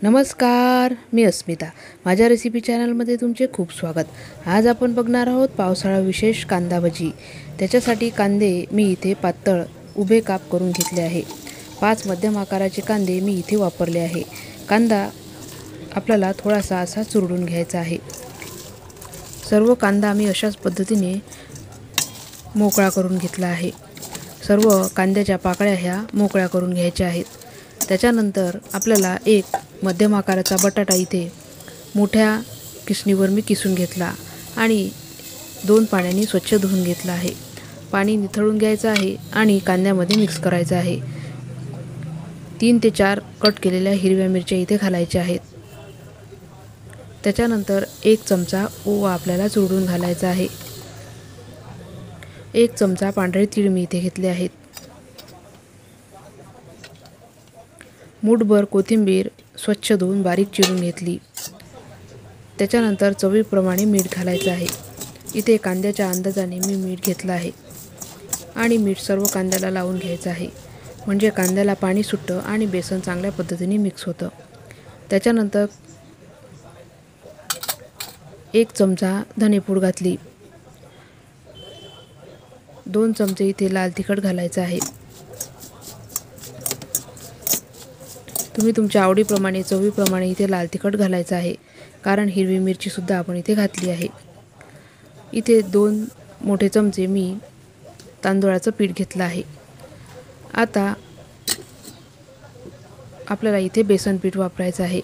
नमस्कार, मी अस्मिता. माझ्या रेसिपी चॅनलमध्ये तुमचे खूप स्वागत. आज आपण बघणार आहोत पावसाळा विशेष कांदा भजी. त्याच्यासाठी कांदे मी इथे पातळ उभे काप करून घेतले आहे. 5 मध्यम आकाराचे कांदे मी इथे वापरले आहे. कांदा आपल्याला थोडासा असा चुरडून घ्यायचा आहे. सर्व कांदा मी अशाच पद्धतीने मोकळा करून घेतला आहे. सर्व कांद्याच्या पाकळ्या ह्या मोकळ्या करून घ्यायच्या आहेत. त्याच्यानंतर आपल्याला एक मध्यम आकाराचा बटाटा इथे मोठ्या किसणीवर मी किसून घेतला आणि 2 पाण्याने स्वच्छ धुवून घेतला आहे. पाणी निथळून घ्यायचं आहे आणि कांद्यामध्ये मिक्स करायचं आहे. 3 ते 4 कट केलेल्या हिरव्या मिरच्या इथे घालायच्या आहेत. त्याच्यानंतर 1 चमचा ओवा आपल्याला चुरडून घालायचा आहे. 1 चमचा पांढरे तीळ मी इथे घेतले आहेत. मूठभर कोथिंबीर स्वच्छ धुवून बारीक चिरून घेतली. त्याच्यानंतर चवीप्रमाणे मीठ घालायचं आहे. इथे कांद्याच्या अंदाजाने मी मीठ घेतलं आहे आणि मीठ सर्व कांद्याला लावून घ्यायचं आहे, म्हणजे कांद्याला पाणी सुटतं आणि बेसन चांगल्या पद्धतीने मिक्स होतं. त्याच्यानंतर 1 चमचा धनेपूड घातली. 2 चमचे इथे लाल तिखट घालायचं आहे. तुम्ही तुमच्या आवडीप्रमाणे चवीप्रमाणे इथे लाल तिखट घालायचं आहे, कारण हिरवी मिरची सुद्धा आपण इथे घातली आहे. इथे 2 मोठे चमचे मी तांदूळाचं पीठ घेतलं आहे. आता आपल्याला इथे बेसन पीठ वापरायचं आहे.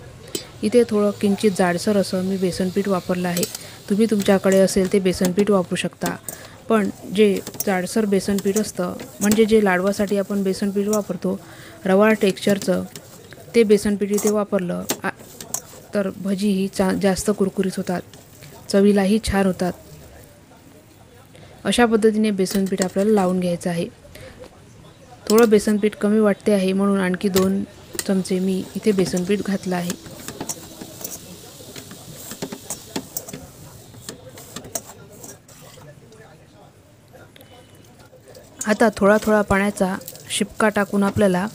इथे थोडं किंचित जाडसर असं मी बेसन पीठ वापरलं आहे. तुम्ही तुमच्याकडे असेल ते बेसन पीठ वापरू शकता, पण जे जाडसर बेसन पीठ असतं, म्हणजे जे लाडवासाठी आपण बेसन पीठ वापरतो रवा टेक्स्चरचं, ते बेसन पीठ इथे वापरलं तर भजी ही जास्त कुरकुरीत होतात, चवीलाही छान होतात. अशा पद्धतीने बेसन पीठ आपल्याला लावून घ्यायचं आहे. थोडं बेसन पीठ कमी वाटते आहे, म्हणून आणखी 2 चमचे मी इथे बेसन पीठ घातलं आहे. आता थोडा थोडा पाण्याचा शिपका टाकून आपल्याला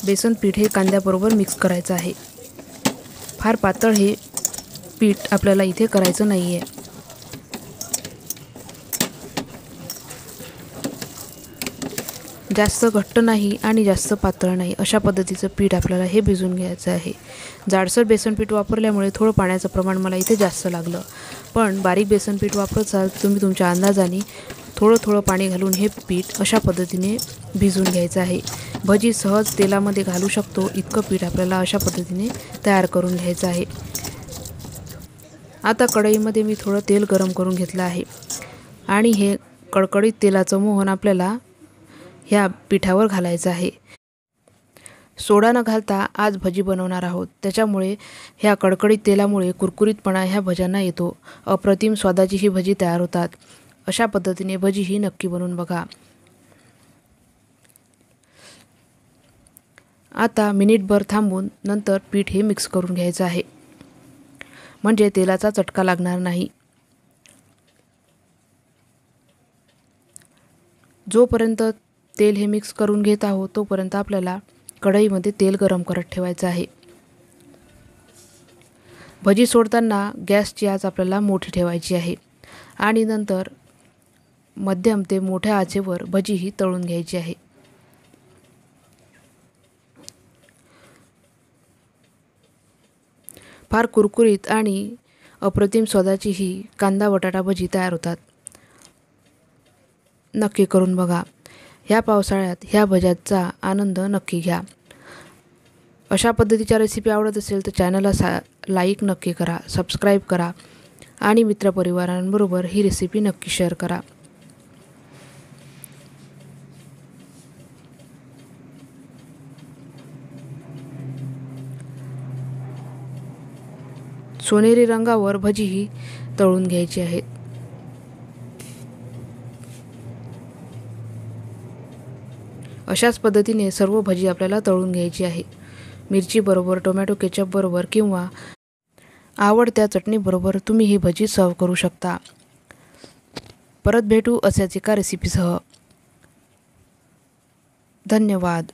बेसन पीठ हे कांद्याबरोबर मिक्स करायचं आहे. फार पातळ हे पीठ आपल्याला इथे करायचं नाही आहे. जास्त घट्ट नाही आणि जास्त पातळ नाही, अशा पद्धतीचं पीठ आपल्याला हे भिजवून घ्यायचं आहे. जाडसर बेसन पीठ वापरल्यामुळे थोडं पाण्याचं प्रमाण मला इथे जास्त लागलं, पण बारीक बेसन पीठ वापरताल तुम्ही तुमच्या अंदाजाने थोडं थोडं पाणी घालून हे पीठ अशा पद्धतीने भिजवून घ्यायचं आहे. भजी सहज तेलामध्ये घालू शकतो इतकं पीठ आपल्याला अशा पद्धतीने तयार करून घ्यायचं आहे. आता कढईमध्ये मी थोडं तेल गरम करून घेतलं आहे आणि हे कडकडीत तेलाचं मोहन आपल्याला ह्या पिठावर घालायचं आहे. सोडा न घालता आज भजी बनवणार आहोत, त्याच्यामुळे ह्या कडकडीत तेलामुळे कुरकुरीतपणा ह्या भज्यांना येतो. अप्रतिम स्वादाची ही भजी तयार होतात. अशा पद्धतीने भजी ही नक्की बनवून बघा. आता मिनिटभर थांबून नंतर पीठ हे मिक्स करून घ्यायचं आहे, म्हणजे तेलाचा चटका लागणार नाही. जोपर्यंत तेल हे मिक्स करून घेत आहोत तोपर्यंत आपल्याला कढईमध्ये तेल गरम करत ठेवायचं आहे. भजी सोडताना गॅसची आच आपल्याला मोठी ठेवायची आहे आणि नंतर मध्यम ते मोठ्या आचेवर भजी ही तळून घ्यायची आहे. फार कुरकुरीत आणि अप्रतिम स्वादाची ही कांदा बटाटा भजी तयार होतात. नक्की करून बघा. ह्या पावसाळ्यात ह्या भज्याचा आनंद नक्की घ्या. अशा पद्धतीच्या रेसिपी आवडत असेल तर चॅनलला लाईक नक्की करा, सबस्क्राईब करा आणि मित्रपरिवारांबरोबर ही रेसिपी नक्की शेअर करा. सोनेरी रंगावर भजी ही तळून घ्यायची आहेत. अशाच पद्धतीने सर्व भजी आपल्याला तळून घ्यायची आहे. मिरची बरोबर, टोमॅटो केचप बरोबर किंवा आवडत्या चटणी बरोबर तुम्ही ही भजी सर्व करू शकता. परत भेटू अशाच एका रेसिपीसह. धन्यवाद.